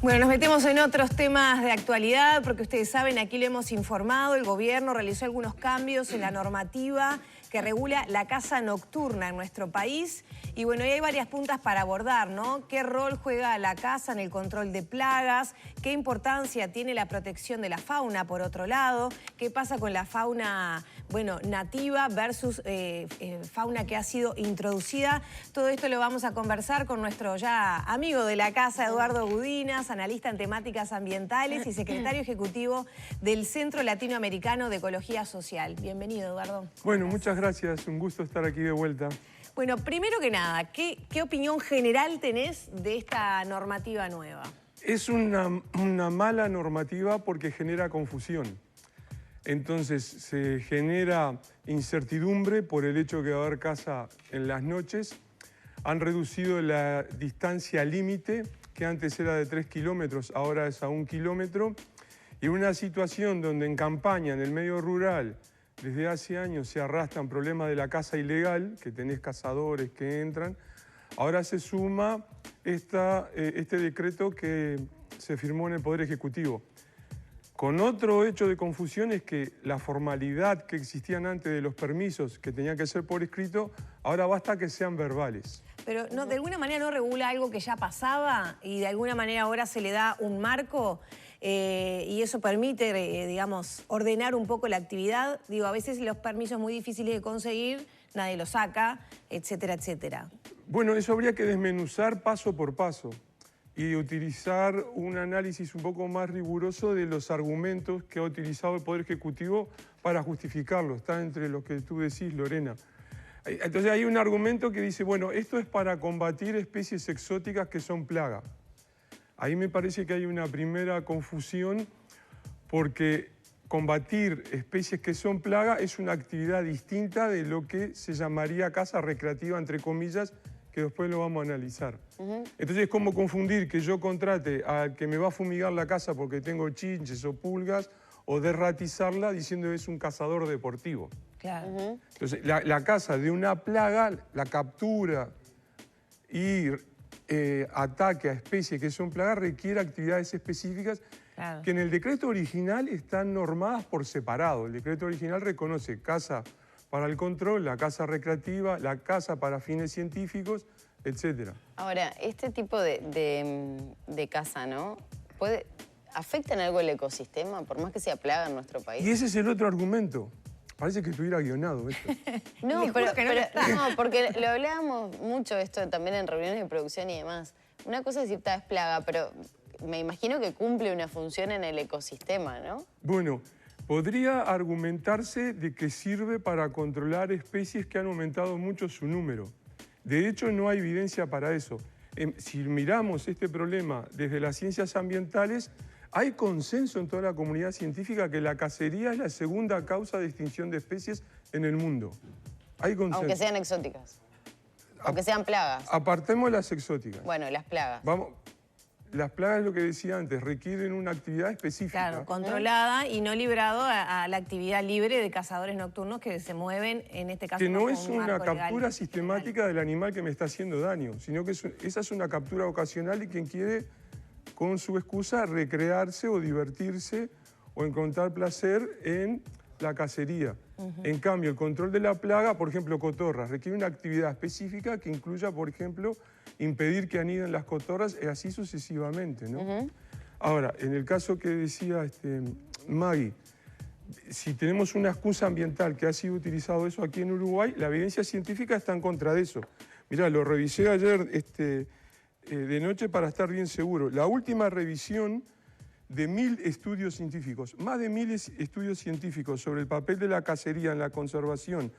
Bueno, nos metemos en otros temas de actualidad porque ustedes saben, aquí lo hemos informado, el gobierno realizó algunos cambios en la normativa que regula la caza nocturna en nuestro país. Y bueno, ahí hay varias puntas para abordar, ¿no? ¿Qué rol juega la caza en el control de plagas? ¿Qué importancia tiene la protección de la fauna, por otro lado? ¿Qué pasa con la fauna, bueno, nativa versus fauna que ha sido introducida? Todo esto lo vamos a conversar con nuestro ya amigo de la casa, Eduardo Gudinas, analista en temáticas ambientales y secretario ejecutivo del Centro Latinoamericano de Ecología Social. Bienvenido, Eduardo. Bueno, muchas gracias. Un gusto estar aquí de vuelta. Bueno, primero que nada, ¿qué opinión general tenés de esta normativa nueva? Es una mala normativa porque genera confusión. Entonces se genera incertidumbre por el hecho que va a haber caza en las noches. Han reducido la distancia límite, que antes era de 3 kilómetros, ahora es a 1 kilómetro. Y una situación donde en campaña, en el medio rural, desde hace años se arrastran problemas de la caza ilegal, que tenés cazadores que entran. Ahora se suma este decreto que se firmó en el Poder Ejecutivo. Con otro hecho de confusión es que la formalidad que existían antes de los permisos, que tenían que ser por escrito, ahora basta que sean verbales. Pero no, de alguna manera no regula algo que ya pasaba y de alguna manera ahora se le da un marco y eso permite, digamos, ordenar un poco la actividad. Digo, a veces los permisos muy difíciles de conseguir, nadie los saca, etcétera, etcétera. Bueno, eso habría que desmenuzar paso por paso y utilizar un análisis un poco más riguroso de los argumentos que ha utilizado el Poder Ejecutivo para justificarlo. Está entre los que tú decís, Lorena. Entonces hay un argumento que dice, bueno, esto es para combatir especies exóticas que son plaga. Ahí me parece que hay una primera confusión porque combatir especies que son plaga es una actividad distinta de lo que se llamaría caza recreativa, entre comillas, que después lo vamos a analizar. Entonces es como confundir que yo contrate al que me va a fumigar la casa porque tengo chinches o pulgas o derratizarla diciendo que es un cazador deportivo. Claro. Entonces la caza de una plaga, la captura y ataque a especies que son plagas requiere actividades específicas que en el decreto original están normadas por separado. El decreto original reconoce caza para el control, la caza recreativa, la caza para fines científicos, etc. Ahora, este tipo de caza, ¿no? ¿Afecta en algo el ecosistema, por más que sea plaga en nuestro país? Y ese es el otro argumento. Parece que estuviera guionado esto. No, no, porque lo hablábamos mucho esto también en reuniones de producción y demás. Una cosa es decir, es plaga, pero me imagino que cumple una función en el ecosistema, ¿no? Bueno, podría argumentarse de que sirve para controlar especies que han aumentado mucho su número. De hecho, no hay evidencia para eso. Si miramos este problema desde las ciencias ambientales, hay consenso en toda la comunidad científica que la cacería es la segunda causa de extinción de especies en el mundo. Hay consenso. Aunque sean exóticas. Aunque sean plagas. Apartemos las exóticas. Bueno, las plagas. Vamos. Las plagas, lo que decía antes, requieren una actividad específica. Claro, controlada y no librado a la actividad libre de cazadores nocturnos que se mueven, en este caso. Que no es una captura sistemática del animal que me está haciendo daño, sino que esa es una captura ocasional de quien quiere, con su excusa, recrearse o divertirse o encontrar placer en la cacería. En cambio, el control de la plaga, por ejemplo, cotorras, requiere una actividad específica que incluya, por ejemplo, impedir que aniden las cotorras y así sucesivamente, ¿no? Ahora, en el caso que decía Maggie, si tenemos una excusa ambiental que ha sido utilizado eso aquí en Uruguay, la evidencia científica está en contra de eso. Mirá, lo revisé ayer de noche para estar bien seguro. La última revisión de 1000 estudios científicos, más de 1000 estudios científicos sobre el papel de la cacería en la conservación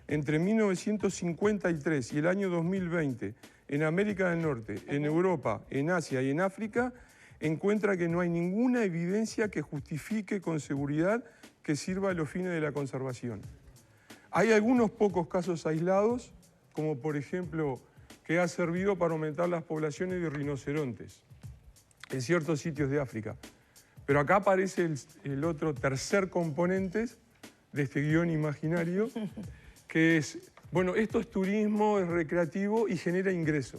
entre 1953 y el año 2020 en América del Norte, en Europa, en Asia y en África, encuentra que no hay ninguna evidencia que justifique con seguridad que sirva a los fines de la conservación. Hay algunos pocos casos aislados, como por ejemplo que ha servido para aumentar las poblaciones de rinocerontes en ciertos sitios de África. Pero acá aparece el otro tercer componente de este guión imaginario, que es, bueno, esto es turismo, es recreativo y genera ingreso.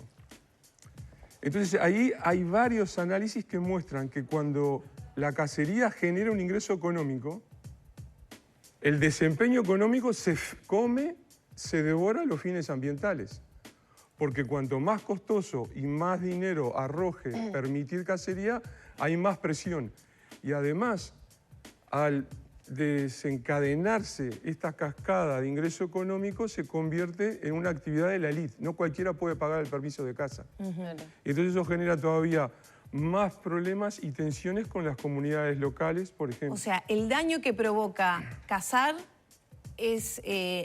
Entonces ahí hay varios análisis que muestran que cuando la cacería genera un ingreso económico, el desempeño económico se devora los fines ambientales. Porque cuanto más costoso y más dinero arroje permitir cacería, hay más presión. Y además, al desencadenarse esta cascada de ingreso económico, se convierte en una actividad de la élite. No cualquiera puede pagar el permiso de caza. Entonces eso genera todavía más problemas y tensiones con las comunidades locales, por ejemplo. O sea, el daño que provoca cazar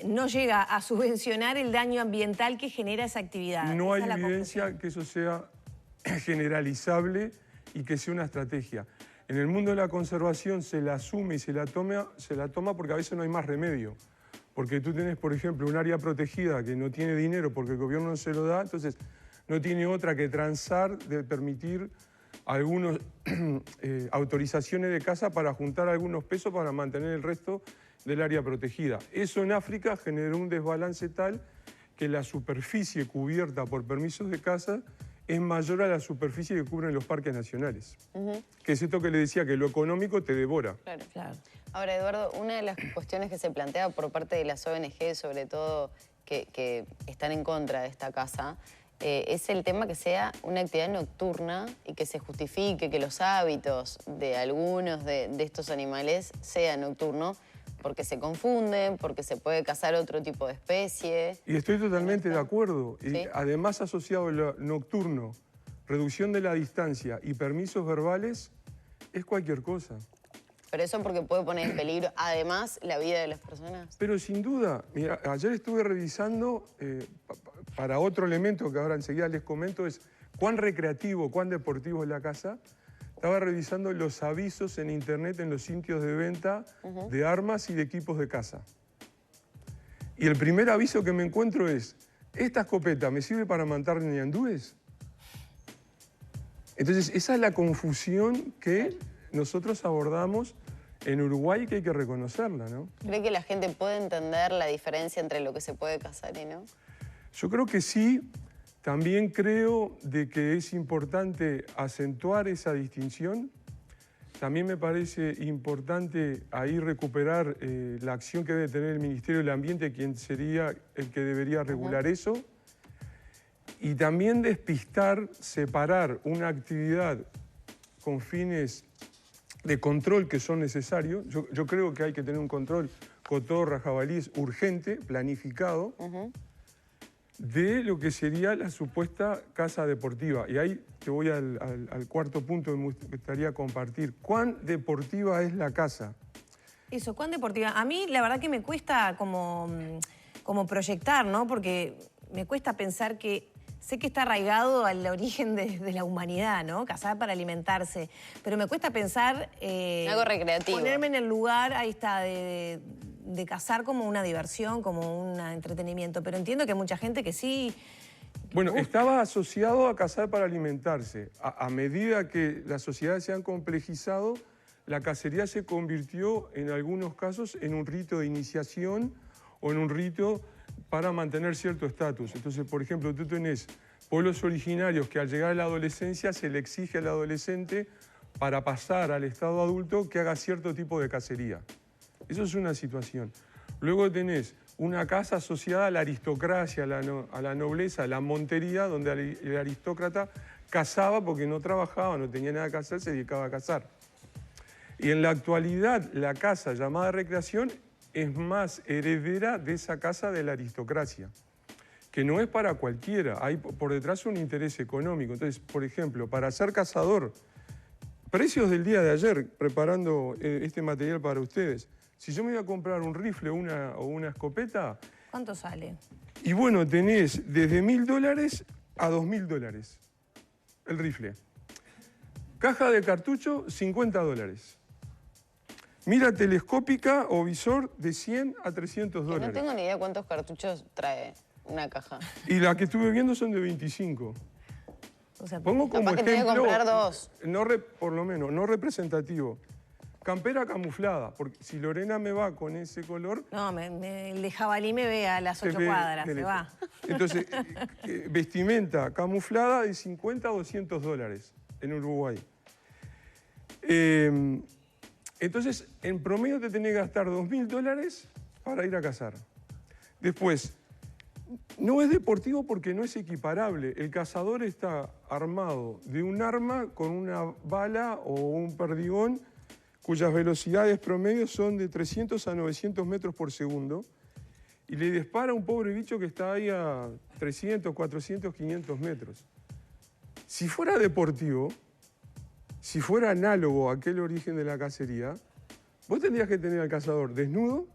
no llega a subvencionar el daño ambiental que genera esa actividad. No hay evidencia que eso sea generalizable y que sea una estrategia. En el mundo de la conservación se la asume y se la toma porque a veces no hay más remedio. Porque tú tienes, por ejemplo, un área protegida que no tiene dinero porque el gobierno no se lo da, entonces no tiene otra que transar de permitir algunas autorizaciones de caza para juntar algunos pesos para mantener el resto del área protegida. Eso en África generó un desbalance tal que la superficie cubierta por permisos de caza es mayor a la superficie que cubren los parques nacionales. Que es esto que le decía, que lo económico te devora. Claro, claro. Ahora, Eduardo, una de las cuestiones que se plantea por parte de las ONG, sobre todo que están en contra de esta caza, es el tema que sea una actividad nocturna y que se justifique que los hábitos de algunos de estos animales sean nocturnos, porque se confunden, porque se puede cazar otro tipo de especie. Y estoy totalmente de acuerdo. ¿Sí? Y además asociado lo nocturno, reducción de la distancia y permisos verbales, es cualquier cosa. Pero eso porque puede poner en peligro, además, la vida de las personas. Pero sin duda, mira, ayer estuve revisando, para otro elemento que ahora enseguida les comento, es cuán recreativo, cuán deportivo es la caza. Estaba revisando los avisos en internet en los sitios de venta de armas y de equipos de caza. Y el primer aviso que me encuentro es, ¿esta escopeta me sirve para matar ñandúes? Entonces, esa es la confusión que nosotros abordamos en Uruguay, que hay que reconocerla, ¿no? ¿Cree que la gente puede entender la diferencia entre lo que se puede cazar y no? Yo creo que sí. También creo de que es importante acentuar esa distinción. También me parece importante ahí recuperar la acción que debe tener el Ministerio del Ambiente, quien sería el que debería regular eso. Y también despistar, separar una actividad con fines de control que son necesarios. Yo creo que hay que tener un control cotorra, jabalíes urgente, planificado, de lo que sería la supuesta caza deportiva. Y ahí te voy al cuarto punto que me gustaría compartir. ¿Cuán deportiva es la caza? Eso, ¿cuán deportiva? A mí la verdad que me cuesta como proyectar, ¿no? Porque me cuesta pensar que sé que está arraigado al origen de la humanidad, ¿no? Cazar para alimentarse. Pero me cuesta pensar... algo recreativo. Ponerme en el lugar, ahí está, de cazar como una diversión, como un entretenimiento. Pero entiendo que hay mucha gente que sí... Bueno, estaba asociado a cazar para alimentarse. A medida que las sociedades se han complejizado, la cacería se convirtió en algunos casos en un rito de iniciación o en un rito para mantener cierto estatus. Entonces, por ejemplo, tú tenés pueblos originarios que al llegar a la adolescencia se le exige al adolescente para pasar al estado adulto que haga cierto tipo de cacería. Eso es una situación. Luego tenés una caza asociada a la aristocracia, a la nobleza, a la montería, donde el aristócrata cazaba porque no trabajaba, no tenía nada que hacer, se dedicaba a cazar. Y en la actualidad, la caza llamada recreación es más heredera de esa caza de la aristocracia, que no es para cualquiera, hay por detrás un interés económico. Entonces, por ejemplo, para ser cazador, precios del día de ayer, preparando este material para ustedes, si yo me voy a comprar un rifle o una escopeta... ¿Cuánto sale? Y bueno, tenés desde $1000 a $2000 el rifle. Caja de cartucho, $50. Mira telescópica o visor de $100 a $300. No tengo ni idea cuántos cartuchos trae una caja. Y las que estuve viendo son de 25. O sea, pongo como capaz que ejemplo, tengo que comprar 2. Por lo menos, no representativo. campera camuflada, porque si Lorena me va con ese color... No, el de jabalí me ve a las 8 cuadras, se va. Entonces, vestimenta camuflada de 50 a 200 dólares en Uruguay. Entonces, en promedio te tenés que gastar 2.000 dólares para ir a cazar. Después, no es deportivo porque no es equiparable. El cazador está armado de un arma con una bala o un perdigón cuyas velocidades promedio son de 300 a 900 metros por segundo y le dispara a un pobre bicho que está ahí a 300, 400, 500 metros. Si fuera deportivo, si fuera análogo a aquel origen de la cacería, vos tendrías que tener al cazador desnudo,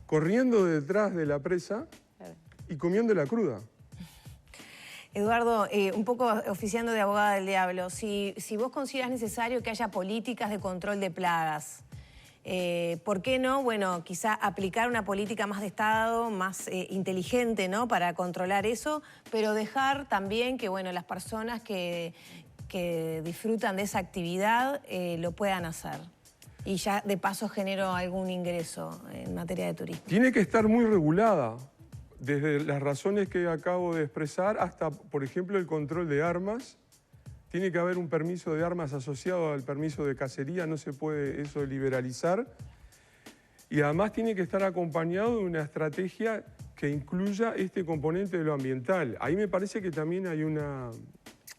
corriendo detrás de la presa y comiéndola cruda. Eduardo, un poco oficiando de abogada del diablo, si vos consideras necesario que haya políticas de control de plagas, ¿por qué no? Bueno, quizá aplicar una política más de Estado, más inteligente, ¿no? Para controlar eso, pero dejar también que, bueno, las personas que disfrutan de esa actividad lo puedan hacer. Y ya de paso genero algún ingreso en materia de turismo. Tiene que estar muy regulada, desde las razones que acabo de expresar hasta, por ejemplo, el control de armas. Tiene que haber un permiso de armas asociado al permiso de cacería, no se puede eso liberalizar. Y además tiene que estar acompañado de una estrategia que incluya este componente de lo ambiental. Ahí me parece que también hay una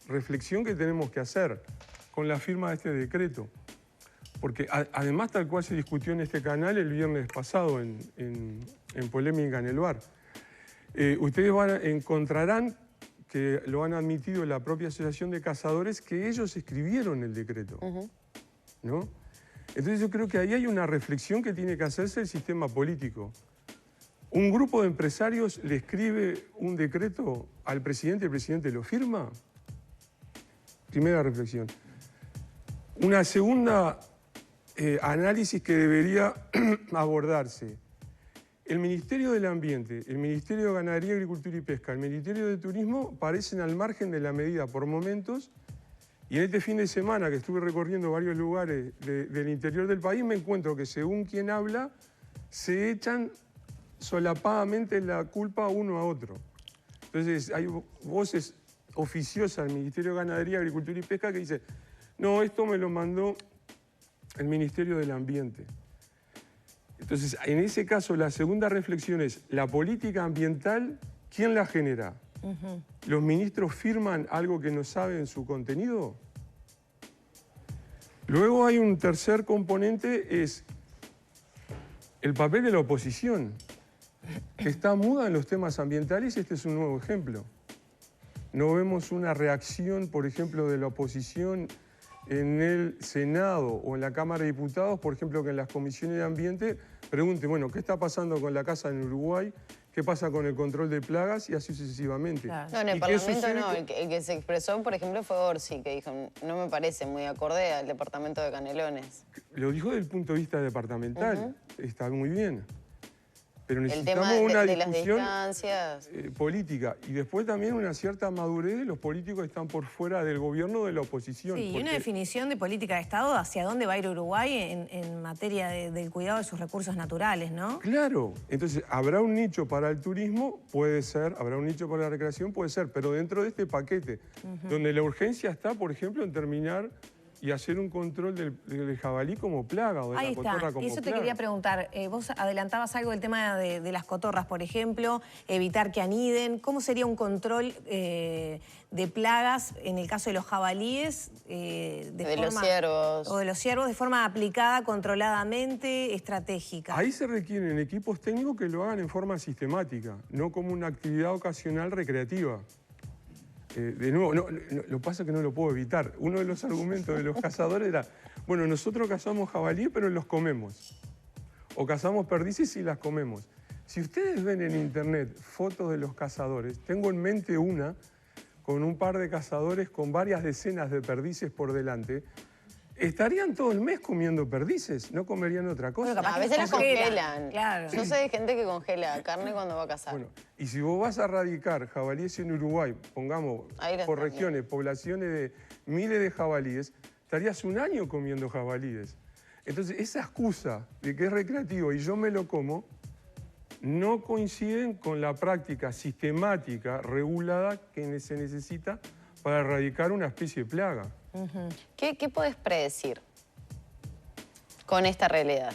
reflexión que tenemos que hacer con la firma de este decreto. Porque además, tal cual se discutió en este canal el viernes pasado en Polémica en el Bar, ustedes encontrarán que lo han admitido la propia Asociación de Cazadores, que ellos escribieron el decreto, ¿no? Entonces yo creo que ahí hay una reflexión que tiene que hacerse el sistema político. Un grupo de empresarios le escribe un decreto al presidente, el presidente lo firma. Primera reflexión. Una segunda análisis que debería abordarse. El Ministerio del Ambiente, el Ministerio de Ganadería, Agricultura y Pesca, el Ministerio de Turismo parecen al margen de la medida por momentos, y en este fin de semana que estuve recorriendo varios lugares del interior del país me encuentro que según quien habla se echan solapadamente la culpa uno a otro. Entonces hay voces oficiosas del Ministerio de Ganadería, Agricultura y Pesca que dicen no, esto me lo mandó el Ministerio del Ambiente. Entonces, en ese caso, la segunda reflexión es, ¿la política ambiental quién la genera? ¿Los ministros firman algo que no saben su contenido? Luego hay un tercer componente, es el papel de la oposición, que está muda en los temas ambientales y este es un nuevo ejemplo. No vemos una reacción, por ejemplo, de la oposición en el Senado o en la Cámara de Diputados, por ejemplo, que en las comisiones de ambiente pregunte, bueno, ¿qué está pasando con la caza en Uruguay? ¿Qué pasa con el control de plagas? Y así sucesivamente. Claro. No, en el Parlamento no. El que se expresó, por ejemplo, fue Orsi, que dijo, no me parece muy acorde al departamento de Canelones. Lo dijo desde el punto de vista departamental. Está muy bien. Pero necesitamos el tema una de discusión las distancias. Política. Y después también una cierta madurez de los políticos que están por fuera del gobierno de la oposición. Sí, y una definición de política de Estado hacia dónde va a ir Uruguay en materia del cuidado de sus recursos naturales, ¿no? Claro. Entonces, habrá un nicho para el turismo, puede ser, habrá un nicho para la recreación, puede ser, pero dentro de este paquete, donde la urgencia está, por ejemplo, en terminar y hacer un control del jabalí como plaga o de la cotorra como plaga. Y eso te quería preguntar. Vos adelantabas algo del tema de las cotorras, por ejemplo, evitar que aniden. ¿Cómo sería un control de plagas en el caso de los jabalíes? Los ciervos. O de los ciervos de forma aplicada, controladamente, estratégica. Ahí se requieren equipos técnicos que lo hagan en forma sistemática, no como una actividad ocasional recreativa. De nuevo, lo que pasa es que no lo puedo evitar. Uno de los argumentos de los cazadores era, bueno, nosotros cazamos jabalí, pero los comemos. O cazamos perdices y las comemos. Si ustedes ven en internet fotos de los cazadores, tengo en mente una con un par de cazadores con varias decenas de perdices por delante, estarían todo el mes comiendo perdices, no comerían otra cosa. Bueno, a veces las congelan. Claro. Yo sé de gente que congela carne cuando va a cazar. Bueno, y si vos vas a erradicar jabalíes en Uruguay, pongamos por regiones, poblaciones de miles de jabalíes, estarías un año comiendo jabalíes. Entonces, esa excusa de que es recreativo y yo me lo como, no coinciden con la práctica sistemática, regulada, que se necesita para erradicar una especie de plaga. ¿Qué podés predecir con esta realidad?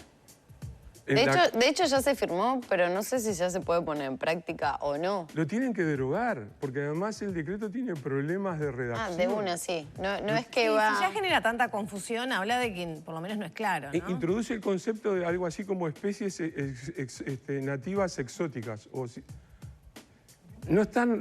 De hecho, ya se firmó, pero no sé si ya se puede poner en práctica o no. Lo tienen que derogar, porque además el decreto tiene problemas de redacción. Ah, de una, sí. No es que va... Si ya genera tanta confusión, habla de que por lo menos no es claro, ¿no? Introduce el concepto de algo así como especies nativas exóticas. No están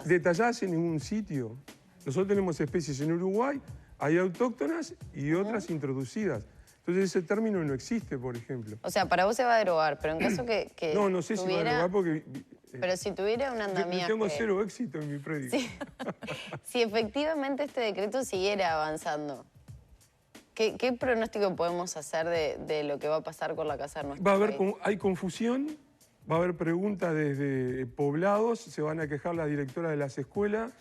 detalladas en ningún sitio. Nosotros tenemos especies en Uruguay, hay autóctonas y otras introducidas. Entonces ese término no existe, por ejemplo. O sea, para vos se va a derogar, pero en caso que no sé si va a derogar porque... Pero si tuviera un andamiaje... Tengo cero éxito en mi prédica. Sí. Si efectivamente este decreto siguiera avanzando, ¿qué pronóstico podemos hacer de lo que va a pasar con la casa de nuestro país? Hay confusión, va a haber preguntas desde poblados, se van a quejar las directoras de las escuelas,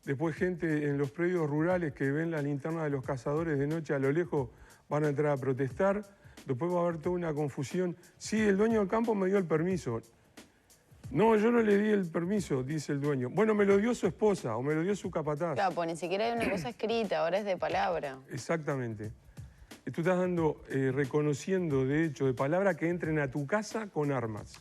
después gente en los predios rurales que ven la linterna de los cazadores de noche a lo lejos van a entrar a protestar, después va a haber toda una confusión. Sí, el dueño del campo me dio el permiso. No, yo no le di el permiso, dice el dueño. Bueno, me lo dio su esposa o me lo dio su capataz. Claro, pues ni siquiera hay una cosa escrita, ahora es de palabra. Exactamente. Tú estás reconociendo, de hecho, de palabra que entren a tu casa con armas.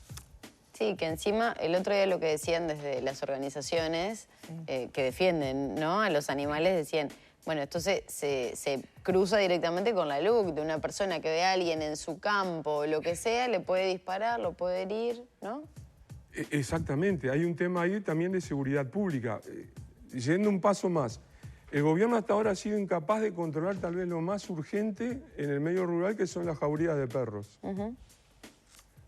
Sí, que encima, el otro día lo que decían desde las organizaciones que defienden, ¿no?, a los animales, decían... Bueno, esto se cruza directamente con la LUC de una persona que ve a alguien en su campo, lo que sea, le puede disparar, lo puede herir, ¿no? Exactamente. Hay un tema ahí también de seguridad pública. Yendo un paso más, el gobierno hasta ahora ha sido incapaz de controlar tal vez lo más urgente en el medio rural, que son las jaurías de perros.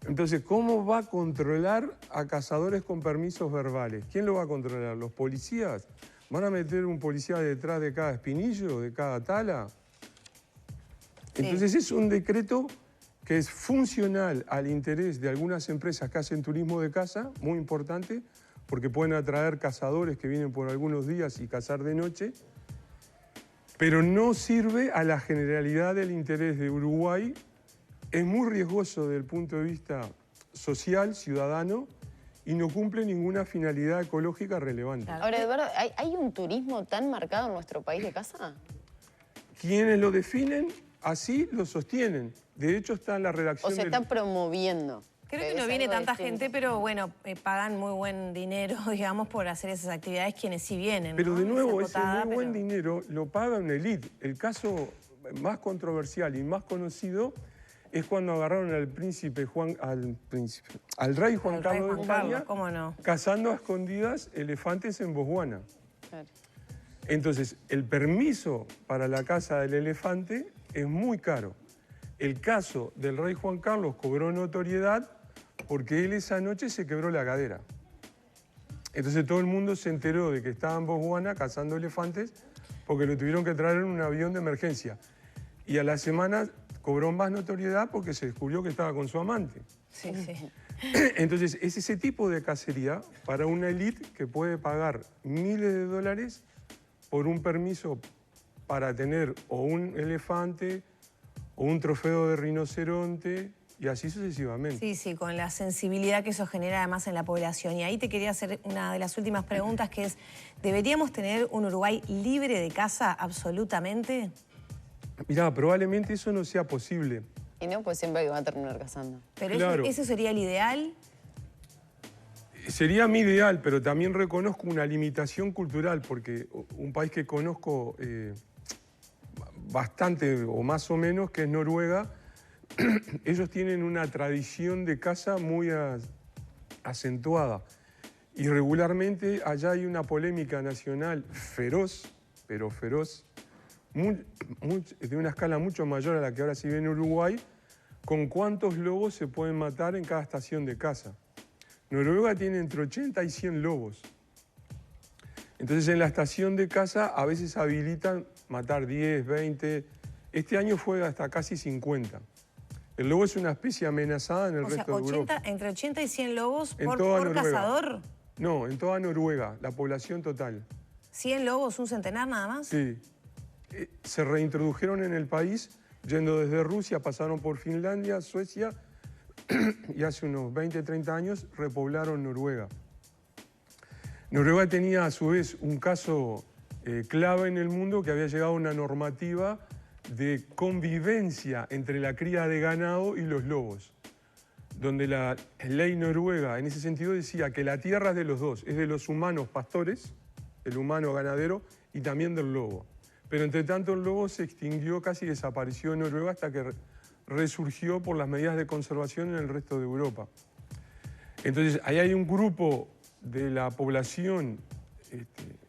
Entonces, ¿cómo va a controlar a cazadores con permisos verbales? ¿Quién lo va a controlar? ¿Los policías? ¿Van a meter un policía detrás de cada espinillo, de cada tala? Entonces es un decreto que es funcional al interés de algunas empresas que hacen turismo de caza, muy importante, porque pueden atraer cazadores que vienen por algunos días y cazar de noche, pero no sirve a la generalidad del interés de Uruguay. Es muy riesgoso desde el punto de vista social, ciudadano, y no cumple ninguna finalidad ecológica relevante. Ahora, Eduardo, ¿hay un turismo tan marcado en nuestro país de caza? Quienes lo definen, así lo sostienen. De hecho, está en la redacción... O se está promoviendo. Creo que no viene tanta gente, pero bueno, pagan muy buen dinero, digamos, por hacer esas actividades quienes sí vienen, Pero ¿no? de nuevo, ese muy buen dinero lo paga una élite. El caso más controversial y más conocido es cuando agarraron al rey Juan Carlos de España, ¿cómo no?, cazando a escondidas elefantes en Botswana. Claro. Entonces, el permiso para la caza del elefante es muy caro. El caso del rey Juan Carlos cobró notoriedad porque él esa noche se quebró la cadera. Entonces todo el mundo se enteró de que estaba en Botswana cazando elefantes porque lo tuvieron que traer en un avión de emergencia. Y a la semana cobró más notoriedad porque se descubrió que estaba con su amante. Sí. Entonces, es ese tipo de cacería para una élite que puede pagar miles de dólares por un permiso para tener o un elefante o un trofeo de rinoceronte y así sucesivamente. Sí, con la sensibilidad que eso genera además en la población. Y ahí te quería hacer una de las últimas preguntas, que es, ¿deberíamos tener un Uruguay libre de caza absolutamente? Mirá, probablemente eso no sea posible. Y no, pues siempre va a terminar cazando. Pero claro. ¿eso sería el ideal? Sería mi ideal, pero también reconozco una limitación cultural, porque un país que conozco bastante o más o menos, que es Noruega, ellos tienen una tradición de caza muy acentuada. Y regularmente allá hay una polémica nacional feroz, pero feroz, de una escala mucho mayor a la que ahora se ve en Uruguay, con cuántos lobos se pueden matar en cada estación de caza. Noruega tiene entre 80 y 100 lobos. Entonces en la estación de caza a veces habilitan matar 10, 20. Este año fue hasta casi 50. El lobo es una especie amenazada en el resto de Europa. Entre 80 y 100 lobos por Noruega. cazador. No, en toda Noruega, la población total. ¿100 lobos, un centenar nada más? Sí. Se reintrodujeron en el país yendo desde Rusia, pasaron por Finlandia, Suecia, y hace unos 20, 30 años repoblaron Noruega. Noruega tenía a su vez un caso clave en el mundo, que había llegado a una normativa de convivencia entre la cría de ganado y los lobos, donde la ley noruega en ese sentido decía que la tierra es de los dos, es de los humanos pastores, el humano ganadero, y también del lobo. Pero entre tanto el lobo se extinguió, casi desapareció en Noruega hasta que resurgió por las medidas de conservación en el resto de Europa. Entonces, ahí hay un grupo de la población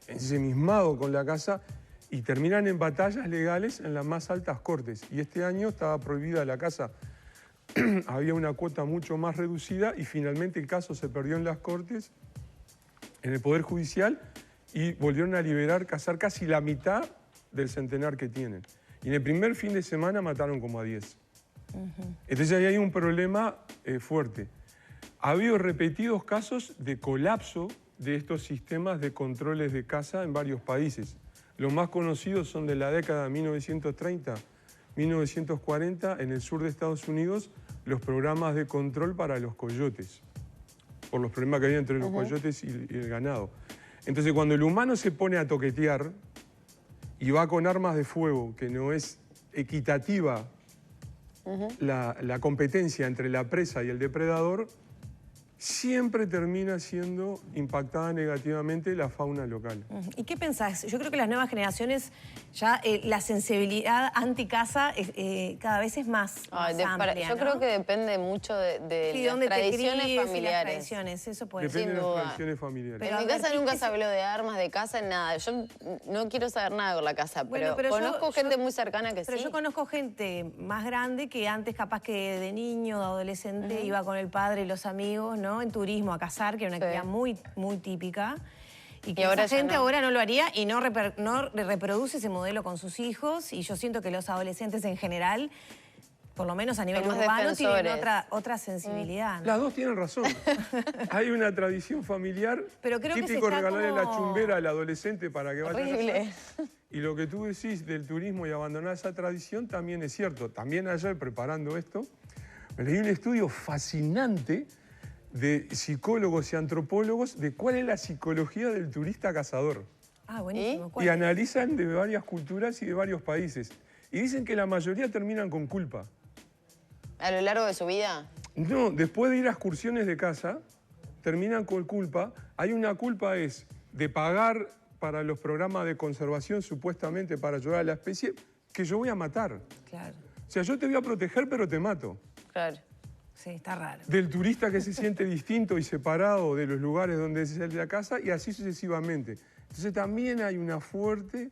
ensimismado con la caza y terminan en batallas legales en las más altas cortes. Y este año estaba prohibida la caza. Había una cuota mucho más reducida y finalmente el caso se perdió en las cortes, en el Poder Judicial, y volvieron a liberar, cazar casi la mitad del centenar que tienen. Y en el primer fin de semana mataron como a 10. Entonces ahí hay un problema fuerte. Ha habido repetidos casos de colapso de estos sistemas de controles de caza en varios países. Los más conocidos son de la década de 1930, 1940, en el sur de Estados Unidos, los programas de control para los coyotes, por los problemas que había entre los coyotes y el ganado. Entonces, cuando el humano se pone a toquetear y va con armas de fuego, que no es equitativa la competencia entre la presa y el depredador, siempre termina siendo impactada negativamente la fauna local. ¿Y qué pensás? Yo creo que las nuevas generaciones ya la sensibilidad anticaza cada vez es más amplia, yo ¿no? creo que depende mucho de Sí, las tradiciones te críes y las familiares. tradiciones, eso puede Depende ser. de las tradiciones familiares. Pero en mi casa nunca se habló de armas, de caza, nada. Yo no quiero saber nada con la caza, Bueno, pero conozco gente muy cercana que sí. Pero yo conozco gente más grande que antes capaz que de niño, de adolescente, iba con el padre y los amigos, ¿no? En turismo a cazar, que era una actividad muy, muy típica. Y que ahora esa gente no. ahora no lo haría y no reproduce ese modelo con sus hijos. Y yo siento que los adolescentes en general, por lo menos a nivel Son más urbano, tienen defensores. otra sensibilidad. Las dos tienen razón. Hay una tradición familiar, Pero creo que típico se está regalarle como... la chumbera al adolescente para que vaya a Horrible. cazar. Y lo que tú decís del turismo y abandonar esa tradición también es cierto. También ayer, preparando esto, me leí un estudio fascinante de psicólogos y antropólogos de cuál es la psicología del turista cazador. Ah, buenísimo. Y analizan de varias culturas y de varios países. Y dicen que la mayoría terminan con culpa. ¿A lo largo de su vida? No, después de ir a excursiones de caza, terminan con culpa. Hay una culpa es de pagar para los programas de conservación, supuestamente para ayudar a la especie, que yo voy a matar. Claro. O sea, yo te voy a proteger, pero te mato. Claro. Sí, está raro. Del turista que se siente distinto y separado de los lugares donde se sale la caza y así sucesivamente. Entonces también hay una fuerte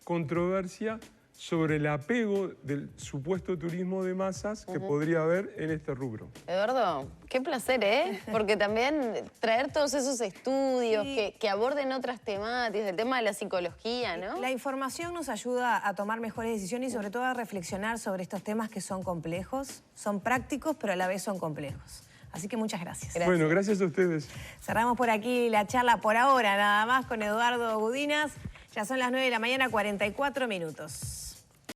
controversia sobre el apego del supuesto turismo de masas que podría haber en este rubro. Eduardo, qué placer, ¿eh? Porque también traer todos esos estudios que aborden otras temáticas, el tema de la psicología, ¿no? La información nos ayuda a tomar mejores decisiones y sobre todo a reflexionar sobre estos temas que son complejos, son prácticos, pero a la vez son complejos. Así que muchas gracias. Bueno, gracias a ustedes. Cerramos por aquí la charla por ahora, nada más con Eduardo Gudinas. Ya son las 9 de la mañana, 44 minutos.